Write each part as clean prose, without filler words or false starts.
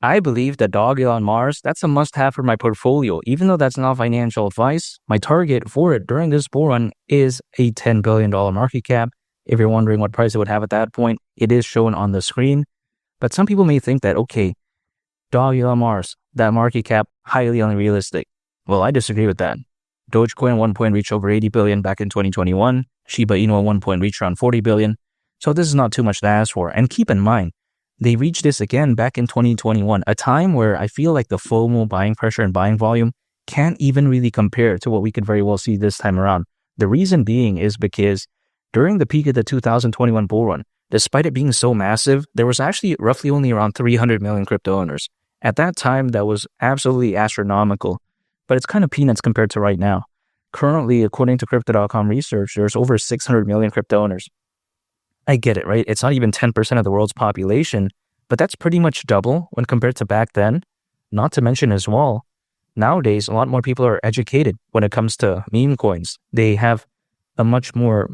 I believe that Dogelon Mars, that's a must-have for my portfolio. Even though that's not financial advice, my target for it during this bull run is a $10 billion market cap. If you're wondering what price it would have at that point, it is shown on the screen. But some people may think that, okay, Dogelon Mars, that market cap, highly unrealistic. Well, I disagree with that. Dogecoin at one point reached over 80 billion back in 2021. Shiba Inu at one point reached around 40 billion. So this is not too much to ask for. And keep in mind, they reached this again back in 2021, a time where I feel like the FOMO buying pressure and buying volume can't even really compare to what we could very well see this time around. The reason being is because during the peak of the 2021 bull run, despite it being so massive, there was actually roughly only around 300 million crypto owners. At that time, that was absolutely astronomical, but it's kind of peanuts compared to right now. Currently, according to Crypto.com research, there's over 600 million crypto owners. I get it, right? It's not even 10% of the world's population, but that's pretty much double when compared to back then. Not to mention as well, nowadays, a lot more people are educated when it comes to meme coins. They have a much more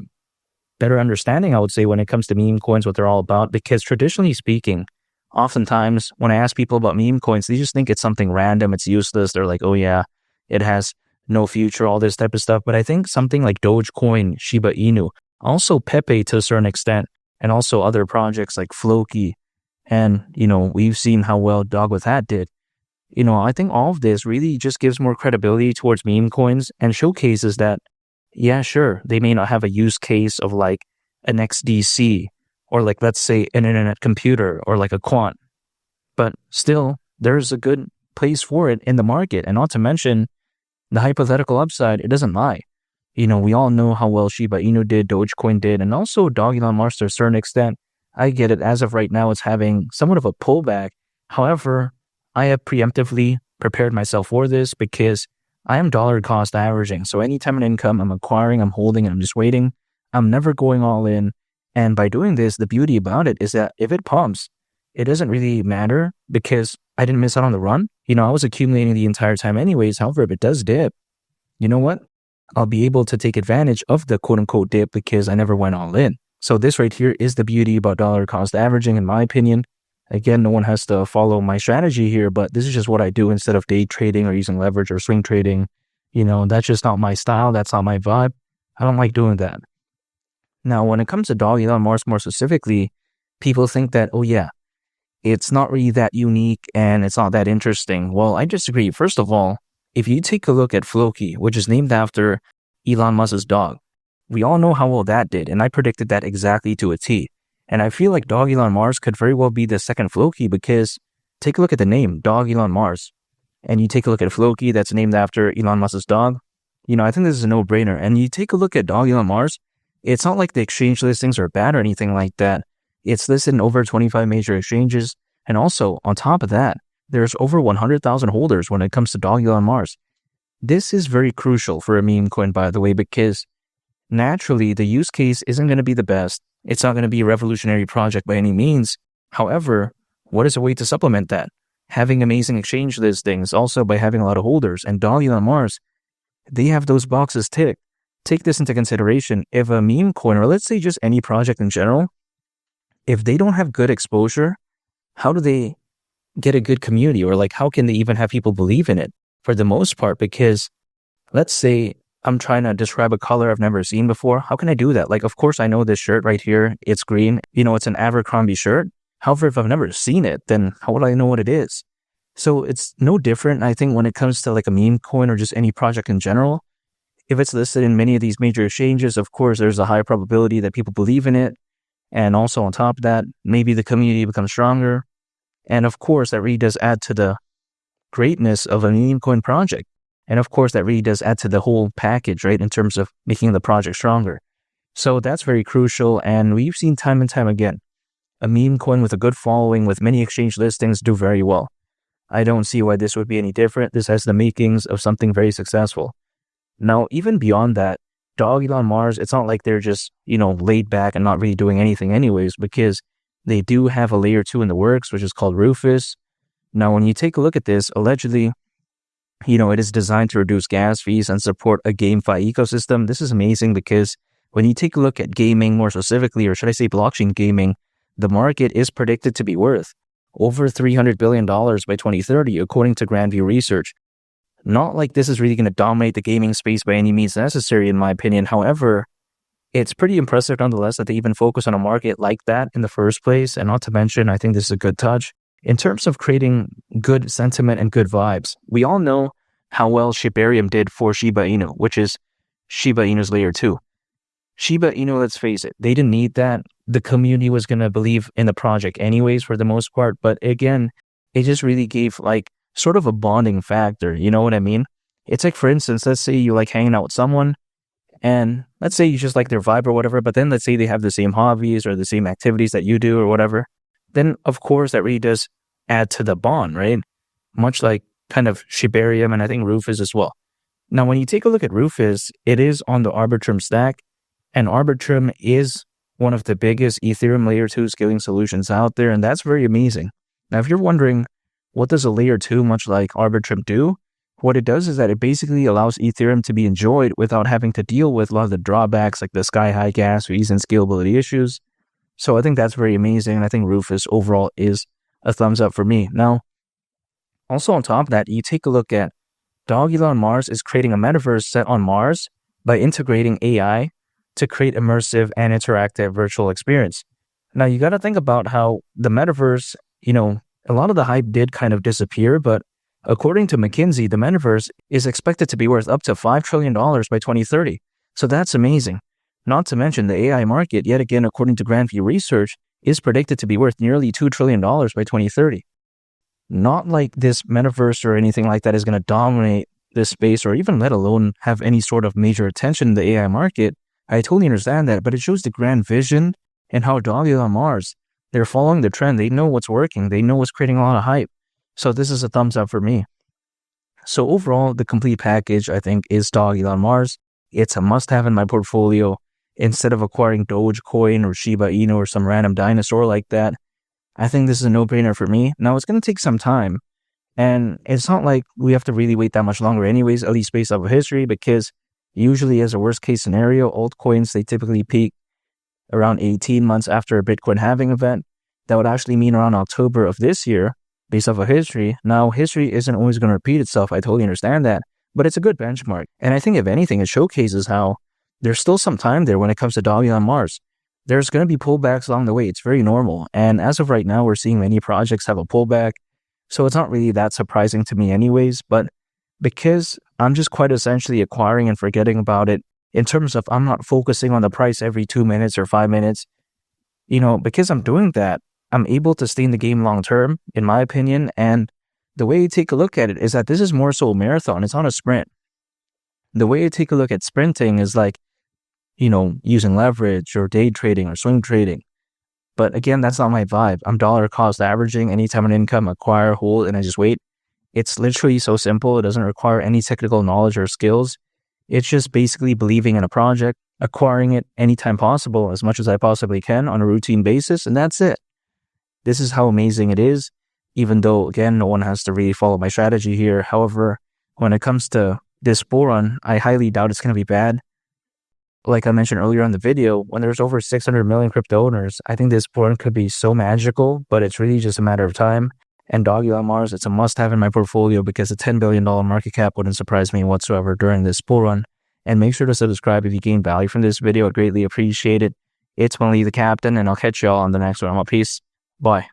better understanding, I would say, when it comes to meme coins, what they're all about, because traditionally speaking, oftentimes when I ask people about meme coins, they just think it's something random, it's useless. They're like, oh yeah, it has no future, all this type of stuff. But I think something like Dogecoin, Shiba Inu, also Pepe to a certain extent, and also other projects like Floki, and, we've seen how well Dog with Hat did. I think all of this really just gives more credibility towards meme coins and showcases that, yeah, sure, they may not have a use case of like an XDC or like, let's say, an internet computer or like a quant, but still, there's a good place for it in the market. And not to mention the hypothetical upside, it doesn't lie. We all know how well Shiba Inu did, Dogecoin did, and also Dogelon Mars to a certain extent. I get it. As of right now, it's having somewhat of a pullback. However, I have preemptively prepared myself for this because I am dollar cost averaging. So anytime an income I'm acquiring, I'm holding, and I'm just waiting. I'm never going all in. And by doing this, the beauty about it is that if it pumps, it doesn't really matter because I didn't miss out on the run. I was accumulating the entire time anyways. However, if it does dip, you know what? I'll be able to take advantage of the quote-unquote dip because I never went all in. So this right here is the beauty about dollar cost averaging, in my opinion. Again, no one has to follow my strategy here, but this is just what I do instead of day trading or using leverage or swing trading. That's just not my style. That's not my vibe. I don't like doing that. Now, when it comes to Dogelon Mars more specifically, people think that, oh yeah, it's not really that unique and it's not that interesting. Well, I disagree. First of all, if you take a look at Floki, which is named after Elon Musk's dog, we all know how well that did, and I predicted that exactly to a T. And I feel like Dogelon Mars could very well be the second Floki because take a look at the name, Dogelon Mars, and you take a look at Floki that's named after Elon Musk's dog. I think this is a no-brainer. And you take a look at Dogelon Mars, it's not like the exchange listings are bad or anything like that. It's listed in over 25 major exchanges, and also, on top of that, there's over 100,000 holders when it comes to Dogelon Mars. This is very crucial for a meme coin, by the way, because naturally, the use case isn't going to be the best. It's not going to be a revolutionary project by any means. However, what is a way to supplement that? Having amazing exchange listings, also by having a lot of holders. And Dogelon Mars, they have those boxes ticked. Take this into consideration. If a meme coin, or let's say just any project in general, if they don't have good exposure, how do they get a good community, or like how can they even have people believe in it for the most part? Because let's say I'm trying to describe a color I've never seen before. How can I do that? Like, of course, I know this shirt right here. It's green. It's an Abercrombie shirt. However, if I've never seen it, then how would I know what it is? So it's no different, I think, when it comes to like a meme coin or just any project in general. If it's listed in many of these major exchanges, of course, there's a high probability that people believe in it. And also on top of that, maybe the community becomes stronger. And of course, that really does add to the greatness of a meme coin project. And of course, that really does add to the whole package, right, in terms of making the project stronger. So that's very crucial. And we've seen time and time again, a meme coin with a good following with many exchange listings do very well. I don't see why this would be any different. This has the makings of something very successful. Now, even beyond that, Dogelon Mars, it's not like they're just, laid back and not really doing anything anyways, because they do have a layer 2 in the works, which is called Rufus. Now, when you take a look at this, allegedly, it is designed to reduce gas fees and support a GameFi ecosystem. This is amazing because when you take a look at gaming more specifically, or should I say blockchain gaming, the market is predicted to be worth over $300 billion by 2030, according to Grandview Research. Not like this is really going to dominate the gaming space by any means necessary, in my opinion. However, it's pretty impressive nonetheless that they even focus on a market like that in the first place. And not to mention, I think this is a good touch in terms of creating good sentiment and good vibes. We all know how well Shibarium did for Shiba Inu, which is Shiba Inu's layer 2. Shiba Inu, let's face it, they didn't need that. The community was going to believe in the project anyways for the most part. But again, it just really gave like sort of a bonding factor. You know what I mean? It's like, for instance, let's say you like hanging out with someone and let's say you just like their vibe or whatever, but then let's say they have the same hobbies or the same activities that you do or whatever. Then of course that really does add to the bond, right? Much like kind of Shibarium and I think Rufus as well. Now, when you take a look at Rufus, it is on the Arbitrum stack, and Arbitrum is one of the biggest Ethereum layer 2 scaling solutions out there, and that's very amazing. Now, if you're wondering, what does a layer 2 much like Arbitrum do? What it does is that it basically allows Ethereum to be enjoyed without having to deal with a lot of the drawbacks like the sky-high gas fees and scalability issues. So I think that's very amazing, and I think Rufus overall is a thumbs up for me. Now, also on top of that, you take a look at Dogelon Mars is creating a metaverse set on Mars by integrating AI to create immersive and interactive virtual experience. Now, you got to think about how the metaverse, a lot of the hype did kind of disappear, but according to McKinsey, the metaverse is expected to be worth up to $5 trillion by 2030. So that's amazing. Not to mention the AI market, yet again, according to Grandview Research, is predicted to be worth nearly $2 trillion by 2030. Not like this metaverse or anything like that is going to dominate this space or even let alone have any sort of major attention in the AI market. I totally understand that, but it shows the grand vision and how Dogelon Mars, they're following the trend. They know what's working. They know what's creating a lot of hype. So this is a thumbs up for me. So overall, the complete package, I think, is Dogelon Mars. It's a must-have in my portfolio. Instead of acquiring Dogecoin or Shiba Inu or some random dinosaur like that, I think this is a no-brainer for me. Now, it's going to take some time. And it's not like we have to really wait that much longer anyways, at least based off of history, because usually as a worst-case scenario, altcoins, they typically peak around 18 months after a Bitcoin halving event. That would actually mean around October of this year, based off of history. Now, history isn't always going to repeat itself. I totally understand that. But it's a good benchmark. And I think, if anything, it showcases how there's still some time there when it comes to Dogelon Mars. There's going to be pullbacks along the way. It's very normal. And as of right now, we're seeing many projects have a pullback. So it's not really that surprising to me anyways. But because I'm just quite essentially acquiring and forgetting about it in terms of I'm not focusing on the price every 2 minutes or 5 minutes, because I'm doing that, I'm able to stay in the game long term, in my opinion. And the way you take a look at it is that this is more so a marathon. It's not a sprint. The way you take a look at sprinting is like, using leverage or day trading or swing trading. But again, that's not my vibe. I'm dollar cost averaging anytime an income, acquire, hold, and I just wait. It's literally so simple. It doesn't require any technical knowledge or skills. It's just basically believing in a project, acquiring it anytime possible, as much as I possibly can on a routine basis, and that's it. This is how amazing it is, even though, again, no one has to really follow my strategy here. However, when it comes to this bull run, I highly doubt it's going to be bad. Like I mentioned earlier in the video, when there's over 600 million crypto owners, I think this bull run could be so magical, but it's really just a matter of time. And Dogelon Mars, it's a must-have in my portfolio because a $10 billion market cap wouldn't surprise me whatsoever during this bull run. And make sure to subscribe if you gain value from this video. I'd greatly appreciate it. It's Mali the Captain, and I'll catch y'all on the next one. Peace. Bye.